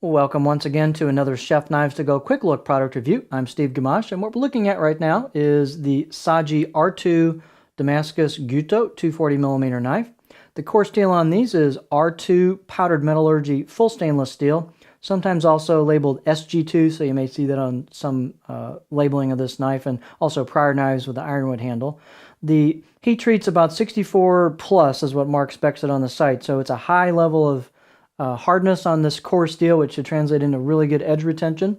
Welcome once again to another Chef Knives to Go quick look product review. I'm Steve Gamache, and what we're looking at right now is the Saji R-2 Damascus Gyuto 240mm knife. The core steel on these is R-2 powdered metallurgy full stainless steel, sometimes also labeled SG2, so you may see that on some labeling of this knife, and also prior knives with the ironwood handle. The heat treat's about 64 plus is what Mark specs it on the site, so it's a high level of hardness on this core steel, which should translate into really good edge retention.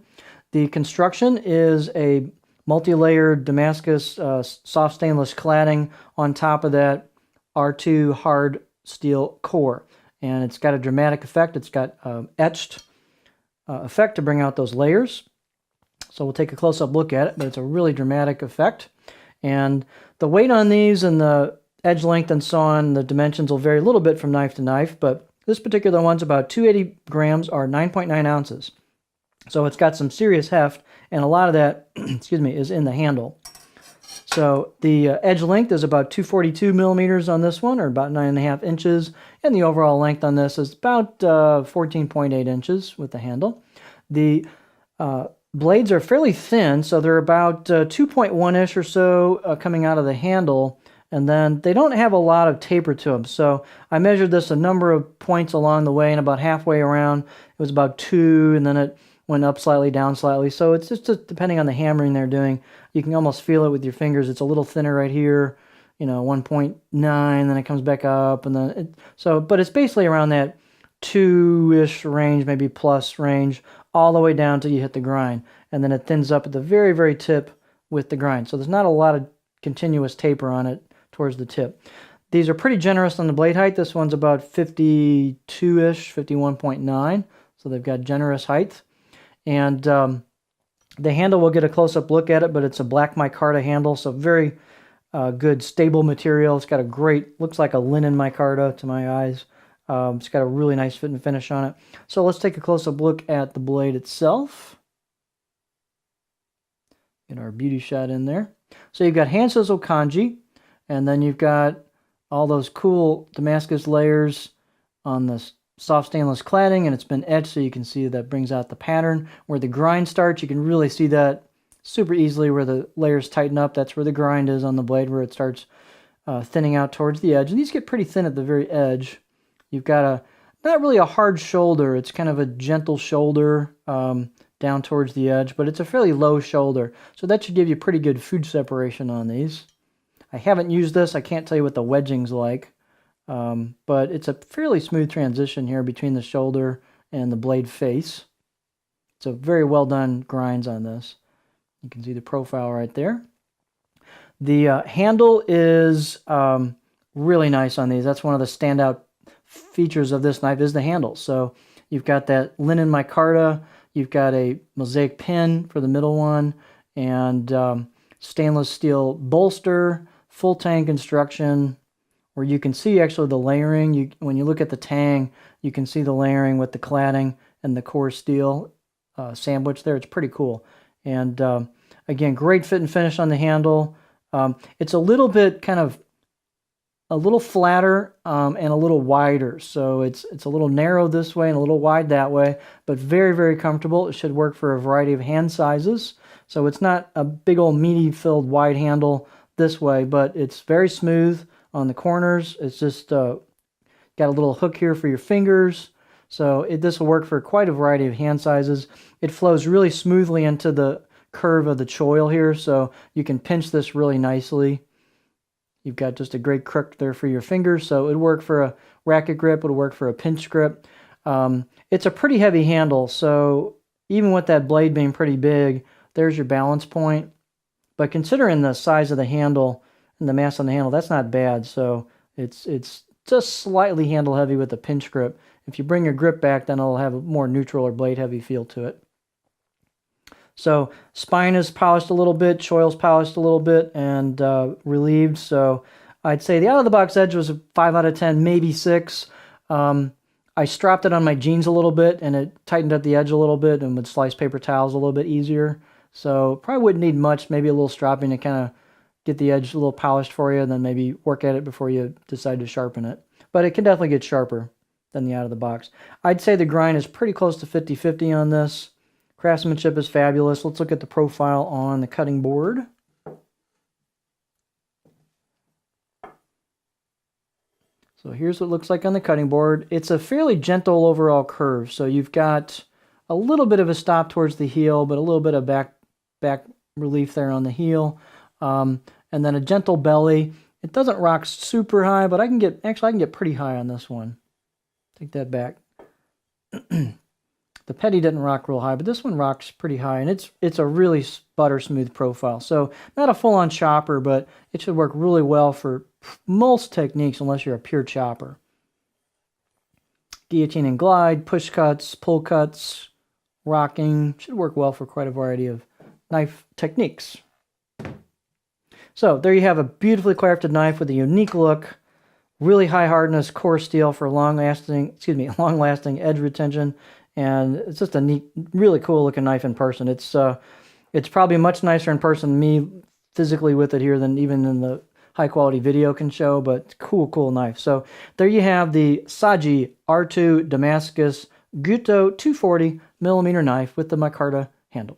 The construction is a multi-layered Damascus soft stainless cladding on top of that R2 hard steel core. And it's got a dramatic effect. It's got etched effect to bring out those layers. So we'll take a close-up look at it, but it's a really dramatic effect. And the weight on these and the edge length and so on, the dimensions will vary a little bit from knife to knife, but this particular one's about 280 grams or 9.9 ounces. So it's got some serious heft, and a lot of that, excuse me, is in the handle. So the edge length is about 242 millimeters on this one, or about 9.5 inches, and the overall length on this is about 14.8 inches with the handle. The blades are fairly thin, so they're about 2.1-ish or so coming out of the handle. And then they don't have a lot of taper to them. So I measured this a number of points along the way, and about halfway around, it was about 2, and then it went up slightly, down slightly. So it's just depending on the hammering they're doing. You can almost feel it with your fingers. It's a little thinner right here, 1.9, then it comes back up, and then but it's basically around that 2-ish range, maybe plus range, all the way down till you hit the grind. And then it thins up at the very, very tip with the grind. So there's not a lot of continuous taper on it towards the tip. These are pretty generous on the blade height. This one's about 52-ish, 51.9. So they've got generous height. And the handle, we'll get a close-up look at it, but it's a black micarta handle, so very good, stable material. It's got a great, looks like a linen micarta to my eyes. It's got a really nice fit and finish on it. So let's take a close-up look at the blade itself. Get our beauty shot in there. So you've got hand sizzle kanji, and then you've got all those cool Damascus layers on this soft stainless cladding, and it's been etched so you can see that brings out the pattern. Where the grind starts, you can really see that super easily where the layers tighten up. That's where the grind is on the blade, where it starts thinning out towards the edge. And these get pretty thin at the very edge. You've got not really a hard shoulder. It's kind of a gentle shoulder down towards the edge, but it's a fairly low shoulder. So that should give you pretty good food separation on these. I haven't used this. I can't tell you what the wedging's like, but it's a fairly smooth transition here between the shoulder and the blade face. It's a very well done grinds on this. You can see the profile right there. The handle is really nice on these. That's one of the standout features of this knife is the handle. So you've got that linen micarta, you've got a mosaic pin for the middle one, and stainless steel bolster, full tang construction, where you can see actually the layering. When you look at the tang, you can see the layering with the cladding and the core steel sandwich there. It's pretty cool. And again, great fit and finish on the handle. It's a little bit a little flatter and a little wider. So it's a little narrow this way and a little wide that way, but very, very comfortable. It should work for a variety of hand sizes. So it's not a big old meaty filled wide handle this way, but it's very smooth on the corners. It's just got a little hook here for your fingers. So this will work for quite a variety of hand sizes. It flows really smoothly into the curve of the choil here, so you can pinch this really nicely. You've got just a great crook there for your fingers, so it'd work for a racket grip, it'll work for a pinch grip. It's a pretty heavy handle, so even with that blade being pretty big, there's your balance point. But considering the size of the handle and the mass on the handle, that's not bad. So it's just slightly handle heavy with a pinch grip. If you bring your grip back, then it'll have a more neutral or blade heavy feel to it. So spine is polished a little bit, choil's polished a little bit, and relieved. So I'd say the out-of-the-box edge was a 5 out of 10, maybe 6. I stropped it on my jeans a little bit, and it tightened up the edge a little bit and would slice paper towels a little bit easier. So probably wouldn't need much, maybe a little stropping to kind of get the edge a little polished for you, and then maybe work at it before you decide to sharpen it. But it can definitely get sharper. than the out of the box. I'd say the grind is pretty close to 50-50 on this. Craftsmanship is fabulous. Let's look at the profile on the cutting board. So here's what it looks like on the cutting board. It's a fairly gentle overall curve. So you've got a little bit of a stop towards the heel, but a little bit of back relief there on the heel. And then a gentle belly. It doesn't rock super high, but I can get pretty high on this one. Take that back. The petty didn't rock real high, but this one rocks pretty high, and it's a really butter smooth profile. So not a full-on chopper, but it should work really well for most techniques unless you're a pure chopper. Guillotine and glide, push cuts, pull cuts, rocking. Should work well for quite a variety of knife techniques. So there you have a beautifully crafted knife with a unique look, really high hardness core steel for long-lasting edge retention. And it's just a neat, really cool looking knife in person. It's probably much nicer in person than me physically with it here than even in the high quality video can show, but cool knife. So there you have the Saji R-2 Damascus Gyuto 240mm knife with the micarta handle.